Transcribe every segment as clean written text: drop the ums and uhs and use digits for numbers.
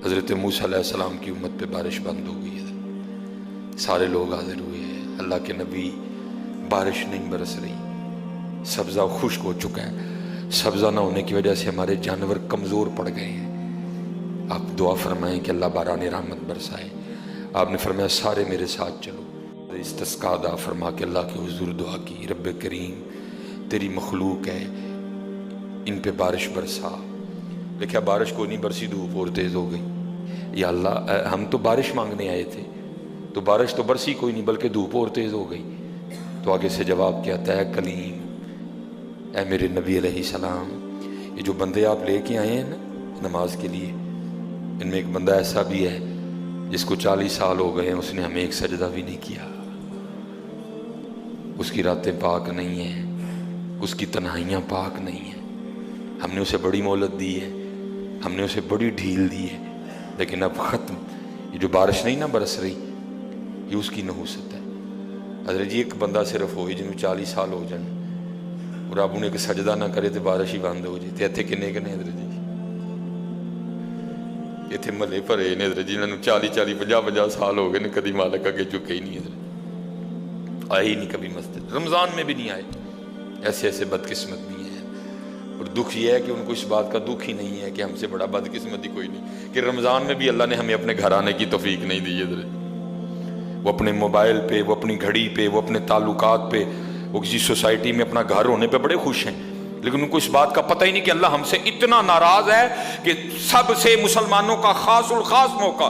حضرت موسیٰ علیہ السلام کی امت پہ بارش بند ہو گئی ہے، سارے لوگ حاضر ہوئے ہیں، اللہ کے نبی بارش نہیں برس رہی، سبزہ خشک ہو چکا ہے، سبزہ نہ ہونے کی وجہ سے ہمارے جانور کمزور پڑ گئے ہیں، آپ دعا فرمائیں کہ اللہ باران رحمت برسائے۔ آپ نے فرمایا سارے میرے ساتھ چلو، استسقاء ادا فرما کے اللہ کے حضور دعا کی، رب کریم تیری مخلوق ہے، ان پہ بارش برسا۔ دیکھا بارش کو نہیں برسی، دھوپ اور تیز ہو گئی۔ یا اللہ ہم تو بارش مانگنے آئے تھے، تو بارش تو برسی کوئی نہیں بلکہ دھوپ اور تیز ہو گئی۔ تو آگے سے جواب کیا آتا ہے، کلیم اے میرے نبی علیہ السلام، یہ جو بندے آپ لے کے آئے ہیں نا نماز کے لیے، ان میں ایک بندہ ایسا بھی ہے جس کو 40 سال ہو گئے ہیں، اس نے ہمیں ایک سجدہ بھی نہیں کیا، اس کی راتیں پاک نہیں ہیں، اس کی تنہائیاں پاک نہیں ہیں، ہم نے اسے بڑی مہلت دی ہے، ہم نے اسے بڑی ڈھیل دی ہے، لیکن اب ختم۔ یہ جو بارش نہیں نہ برس رہی، یہ اس کی نحوست ہے۔ حضرت جی ایک بندہ صرف ہوئی جن میں 40 سال ہو جائیں اور آپ انہیں ایک سجدہ نہ کرے تو بارش ہی بند ہو جائے۔ اتنے کنے کنے حضرت جی اتنے ملے بھرے نے حضرت جی، انہوں نے 40 سال ہو گئے نے، کدی مالک اگے چکے ہی نہیں، حضرت آئے ہی نہیں کبھی مسجد، رمضان میں بھی نہیں آئے۔ ایسے ایسے بدقسمت بھی ہیں، اور دکھ یہ ہے کہ ان کو اس بات کا دکھ ہی نہیں ہے کہ ہم سے بڑا بدقسمت ہی کوئی نہیں کہ رمضان میں بھی اللہ نے ہمیں اپنے گھر آنے کی توفیق نہیں دی۔ حضرت وہ اپنے موبائل پہ، وہ اپنی گھڑی پہ، وہ اپنے تعلقات پہ، وہ کسی سوسائٹی میں اپنا گھر ہونے پہ بڑے خوش ہیں، لیکن ان کو اس بات کا پتہ ہی نہیں کہ اللہ ہم سے اتنا ناراض ہے کہ سب سے مسلمانوں کا خاص الخاص موقع،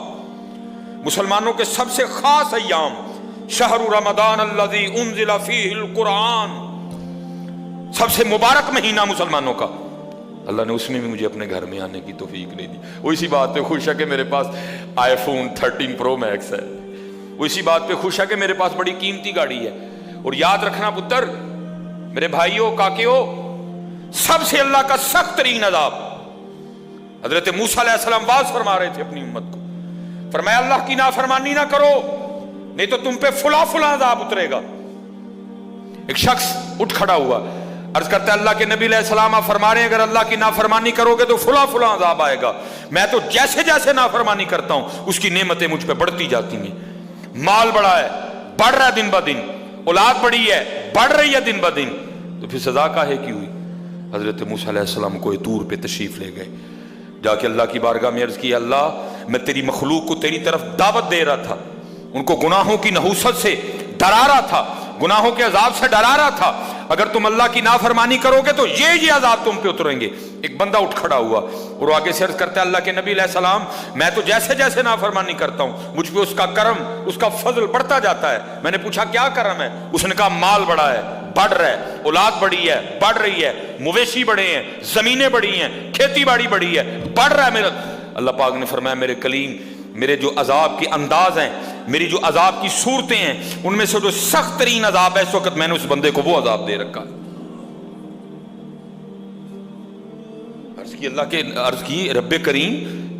مسلمانوں کے سب سے خاص ایام، شہر رمضان الذی انزل فیہ القرآن، سب سے مبارک مہینہ مسلمانوں کا، اللہ نے اس میں بھی مجھے اپنے گھر میں آنے کی توفیق نہیں دی۔ وہ اسی بات پہ خوش ہے کہ میرے پاس آئی فون 13 پرو میکس ہے، وہ اسی بات پہ خوش ہے کہ میرے پاس بڑی قیمتی گاڑی ہے۔ اور یاد رکھنا پتر، میرے بھائیوں کاکیوں، سب سے اللہ کا سخت ترین عذاب، حضرت موسیٰ علیہ السلام واز فرما رہے تھے اپنی امت کو، فرمایا اللہ کی نافرمانی نہ کرو نہیں تو تم پہ فلاں فلاں عذاب اترے گا۔ ایک شخص اٹھ کھڑا ہوا، عرض کرتا ہے اللہ کے نبی علیہ السلام آپ فرما رہے ہیں اگر اللہ کی نافرمانی کرو گے تو فلاں فلاں عذاب آئے گا، میں تو جیسے جیسے نافرمانی کرتا ہوں اس کی نعمتیں مجھ پہ بڑھتی جاتی ہیں، مال بڑا ہے، بڑھ رہا ہے دن بہ دن، اولاد بڑی ہے، بڑھ رہی ہے دن بہ دن، تو پھر سزا کاہے کی ہوئی؟ حضرت موسیٰ علیہ السلام کوہ طور پہ تشریف لے گئے، جا کے اللہ کی بارگاہ میں عرض کی، اللہ میں تیری مخلوق کو تیری طرف دعوت دے رہا تھا، ان کو گناہوں کی نحوست سے ڈرا رہا تھا، گناہوں کے عذاب سے ڈرا رہا تھا، اگر تم اللہ کی نافرمانی کرو گے تو یہ عذاب تم پہ اتریں گے۔ ایک بندہ اٹھ کھڑا ہوا اور آگے سے عرض کرتا ہے اللہ کے نبی علیہ السلام میں تو جیسے جیسے نافرمانی کرتا ہوں مجھ پہ اس کا کرم، اس کا فضل بڑھتا جاتا ہے۔ میں نے پوچھا کیا کرم ہے؟ اس نے کہا مال بڑا ہے، بڑھ رہا ہے، اولاد بڑی ہے، بڑھ رہی ہے، مویشی بڑے ہیں، زمینیں بڑی ہیں، کھیتی باڑی بڑی ہے، بڑھ رہا ہے میرا۔ اللہ پاک نے فرمایا میرے کلیم، میرے جو عذاب کے انداز ہیں، میری جو عذاب کی صورتیں ہیں، ان میں سے جو سخت ترین عذاب ہے اس وقت میں نے اس بندے کو وہ عذاب دے رکھا ہے۔ عرض کی رب کریم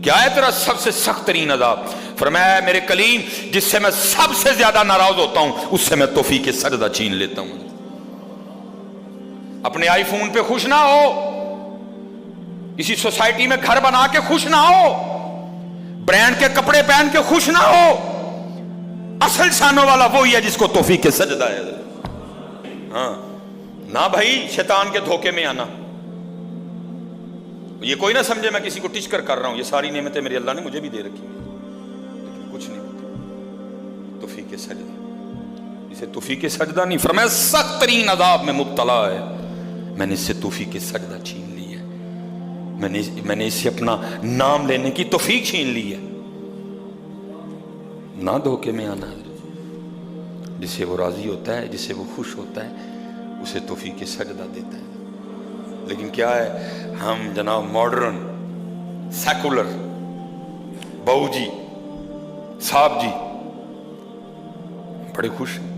کیا ہے تیرا سب سے سخت ترین عذاب؟ فرمایا میرے کلیم جس سے میں سب سے زیادہ ناراض ہوتا ہوں اس سے میں توفیق سجدہ چھین لیتا ہوں۔ اپنے آئی فون پہ خوش نہ ہو، کسی سوسائٹی میں گھر بنا کے خوش نہ ہو، برانڈ کے کپڑے پہن کے خوش نہ ہو، اصل شانوں والا وہی ہے جس کو توفیق سجدہ ہے۔ ہاں نہ بھائی شیطان کے دھوکے میں آنا، یہ کوئی نہ سمجھے میں کسی کو ٹچ کر رہا ہوں، یہ ساری نعمتیں میری اللہ نے مجھے بھی دے رکھی ہیں، لیکن کچھ نہیں ہوتا توفیق سجدہ، اسے توفیق سجدہ نہیں، فرمایا سخت ترین عذاب میں مبتلا ہے، میں نے اس سے توفیق سجدہ چھین لی ہے، میں نے اس سے اپنا نام لینے کی توفیق چھین لی ہے۔ نہ دھوکے میں آنا، جس سے وہ راضی ہوتا ہے، جس سے وہ خوش ہوتا ہے اسے توفیق سجدہ دیتا ہے۔ لیکن کیا ہے، ہم جناب ماڈرن سیکولر بہو جی صاحب جی بڑے خوش ہیں،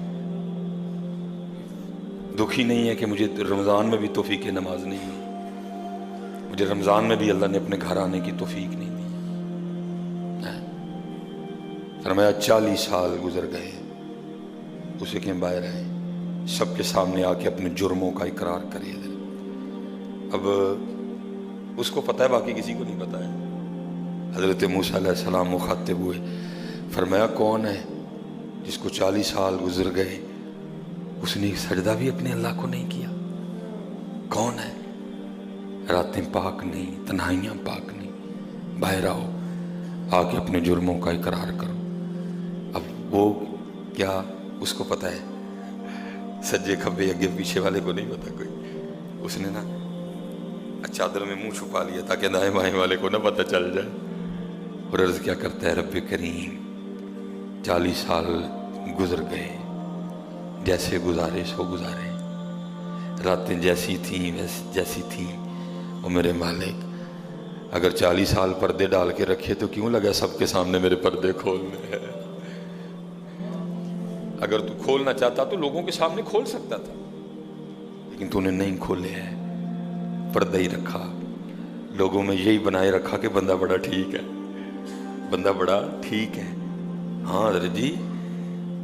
دکھی نہیں ہے کہ مجھے رمضان میں بھی توفیق نماز نہیں ہوئی، مجھے رمضان میں بھی اللہ نے اپنے گھر آنے کی توفیق نہیں دی۔ فرمایا 40 سال گزر گئے، اسے کہ باہر آئے، سب کے سامنے آ کے اپنے جرموں کا اقرار کرے۔ اب اس کو پتہ ہے، باقی کسی کو نہیں پتہ ہے، حضرت موسیٰ علیہ السلام مخاطب ہوئے، فرمایا کون ہے جس کو 40 سال گزر گئے اس نے ایک سجدہ بھی اپنے اللہ کو نہیں کیا؟ کون ہے؟ راتیں پاک نہیں، تنہائیاں پاک نہیں، باہر آؤ، آ کے اپنے جرموں کا اقرار کرو۔ اب وہ کیا اس کو پتہ ہے؟ سجے کھبے اگے پیچھے والے کو نہیں پتا کوئی۔ اس نے نا چادر میں منہ چھپا لیا تاکہ دائیں بائیں والے کو نہ پتہ چل جائے، اور عرض کیا کرتا ہے، رب کریم 40 سال گزر گئے، جیسے گزارے سو گزارے، راتیں جیسی تھیں جیسی تھیں، وہ میرے مالک اگر 40 سال پردے ڈال کے رکھے تو کیوں لگا سب کے سامنے میرے پردے کھولنے ہیں؟ اگر تو کھولنا چاہتا تو لوگوں کے سامنے کھول سکتا تھا، لیکن تو نے نہیں کھولے ہیں، پردہ ہی رکھا، لوگوں میں یہی بنائے رکھا کہ بندہ بڑا ٹھیک ہے، بندہ بڑا ٹھیک ہے۔ ہاں حضرت جی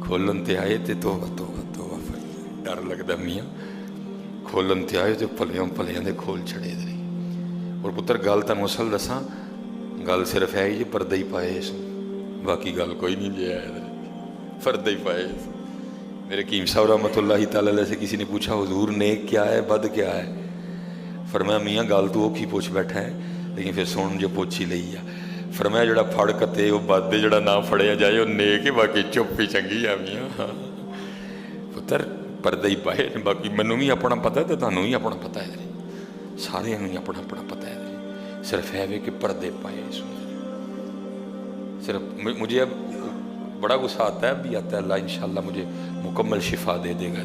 کھولن تے آئے تے توبہ توبہ توبہ، ڈر لگتا میاں، کھولن تے آئے تے پلیاں پلیاں دے کھول چھڑے دے۔ اور پتر گل تن مسل دساں، گل صرف ہے یہ پردہ ہی پائے اس، باقی گل کوئی نہیں جی ہے، پردہ ہی پائے اس۔ میرے حکیم صاحب رحمۃ اللہ تعالیٰ علیہ سے کسی نے پوچھا حضور نیک کیا ہے بد کیا ہے؟ فرمایا میاں گل تو اوکھی پوچھ بیٹھا ہے لیکن پھر سن جو پوچھی لئی ہے۔ فرمایا جڑا پھڑ کتے وہ بد ہے، جڑا نہ پھڑیا جائے وہ نیک ہے، باقی چپ ہی چنگی ہے میاں۔ ہاں پتر پردہ ہی پائے، باقی منوں بھی اپنا پتہ ہے تو تانوں بھی اپنا پتہ ہے، سارے ہی اپنا اپنا پتہ ہے، صرف ہے کہ پردے پائے اس میں۔ صرف مجھے اب بڑا غصہ آتا ہے، اب بھی آتا ہے، اللہ انشاءاللہ مجھے مکمل شفا دے دے گا۔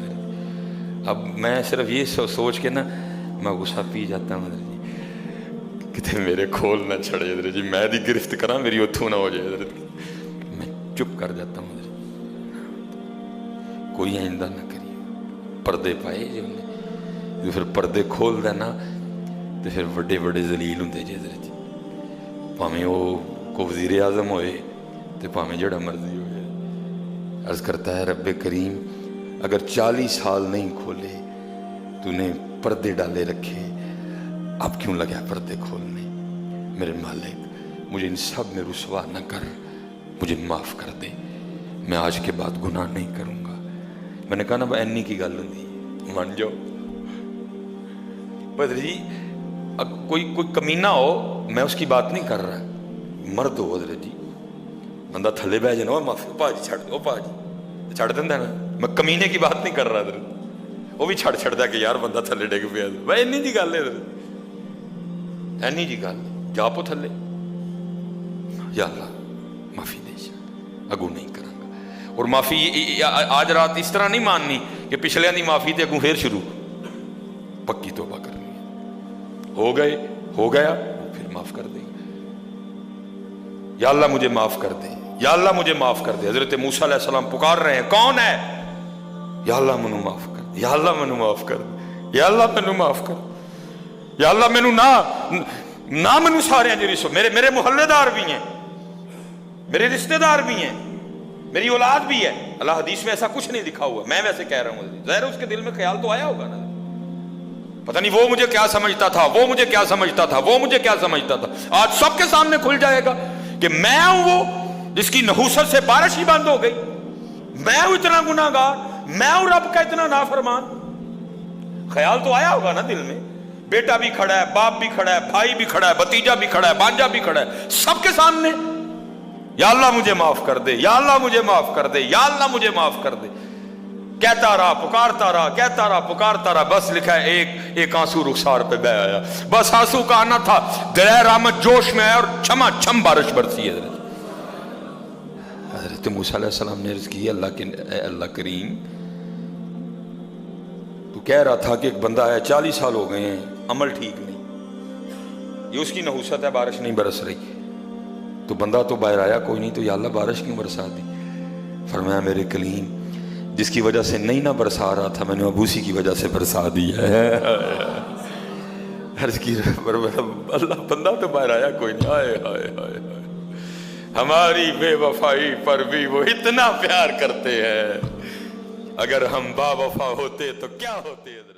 اب میں صرف یہ سوچ کے نا میں غصہ پی جاتا ہوں حضرت جی، کتے میرے کھول نہ چھڑے حضرت جی، میں دی گرفت کرا میری اتھو نہ ہو جائے حضرت جی، میں چپ کر جاتا ہوں حضرت جی، کوئی آئندہ نہ کریے۔ پردے پائے جو انہیں، جو پھر پردے کھول دینا تو پھر بڑے بڑے ذلیل ہوں دے جی حضرت جی، پاہمیں وہ کو وزیر اعظم ہوئے تو پاہمیں جڑا مرضی ہوئے۔ عرض کرتا ہے رب کریم اگر 40 سال نہیں کھولے تو نے پردے ڈالے رکھے، اب کیوں لگا پردے کھولنے؟ میرے مالک مجھے ان سب میں رسوا نہ کر، مجھے معاف کر دے، میں آج کے بعد گناہ نہیں کروں گا۔ میں نے کہا نا اینی کی گل ہوں مان جاؤ بدر جی، کوئی کمینہ ہو میں اس کی بات نہیں کر رہا، مرد ہو حضرت جی، بندہ تھلے بہ جانا معافی پا جی چھڑ دو، پا جی چھڑ دینا نا، میں کمینے کی بات نہیں کر رہا حضرت، وہ بھی چھڑ چھڑتا کہ یار بندہ تھلے ڈگ پیا، بھائی اینی جی گل ہے حضرت، اینی جی گل جا پو تھلے، یا اللہ معافی دے جا، اگوں نہیں کروں گا۔ اور معافی آج رات اس طرح نہیں ماننی کہ پچھلے دی معافی تے اگوں پھر شروع، پکی توبہ کرنی ہے، ہو گئے ہو گیا پھر معاف کر دے، یا اللہ مجھے معاف کر دے، یا اللہ مجھے معاف کر دے۔ حضرت موسیٰ علیہ السلام پکار رہے ہیں، کون ہے؟ یا اللہ منو معاف کر دے، یا اللہ منو معاف کر دے، یا اللہ منو معاف کر دے، یا اللہ منو نہ منو سارے جی رسو، میرے محلے دار بھی ہیں، میرے رشتہ دار بھی ہیں، میری اولاد بھی ہے۔ اللہ حدیث میں ایسا کچھ نہیں لکھا ہوا، میں ویسے کہہ رہا ہوں، ظاہر اس کے دل میں خیال تو آیا ہوگا نا، پتہ نہیں وہ مجھے کیا سمجھتا تھا، وہ مجھے کیا سمجھتا تھا، وہ مجھے کیا سمجھتا تھا۔ آج سب کے سامنے کھل جائے گا کہ میں ہوں وہ جس کی نحوست سے بارش ہی بند ہو گئی، میں ہوں اتنا گناہ گار، میں ہوں رب کا اتنا نافرمان۔ خیال تو آیا ہوگا نا دل میں، بیٹا بھی کھڑا ہے، باپ بھی کھڑا ہے، بھائی بھی کھڑا ہے، بھتیجا بھی کھڑا ہے، بانجا بھی کھڑا ہے، سب کے سامنے یا اللہ مجھے معاف کر دے، یا اللہ مجھے معاف کر دے، یا اللہ مجھے معاف کر دے، کہتا رہا پکارتا رہا، کہتا رہا پکارتا رہا، بس لکھا ہے ایک آنسو رخسار پہ بہ آیا، بس آنسو کا آنا تھا، دریائے رحمت جوش میں ہے اور چھما چھم بارش برسی ہے۔ حضرت موسیٰ علیہ السلام نے عرض کی اللہ کریم تو کہہ رہا تھا کہ ایک بندہ ہے 40 سال ہو گئے ہیں عمل ٹھیک نہیں، یہ اس کی نحوست ہے بارش نہیں برس رہی، تو بندہ تو باہر آیا کوئی نہیں، تو یا اللہ بارش کیوں برسا دی؟ فرمایا میرے کلیم جس کی وجہ سے نہیں نہ برسا رہا تھا میں نے اب اسی کی وجہ سے برسا دی ہے۔ عرض کی اللہ بندہ تو باہر آیا کوئی نہیں، ہائے ہائے ہائے ہائے، ہماری بے وفائی پر بھی وہ اتنا پیار کرتے ہیں، اگر ہم با وفا ہوتے تو کیا ہوتے حضرت۔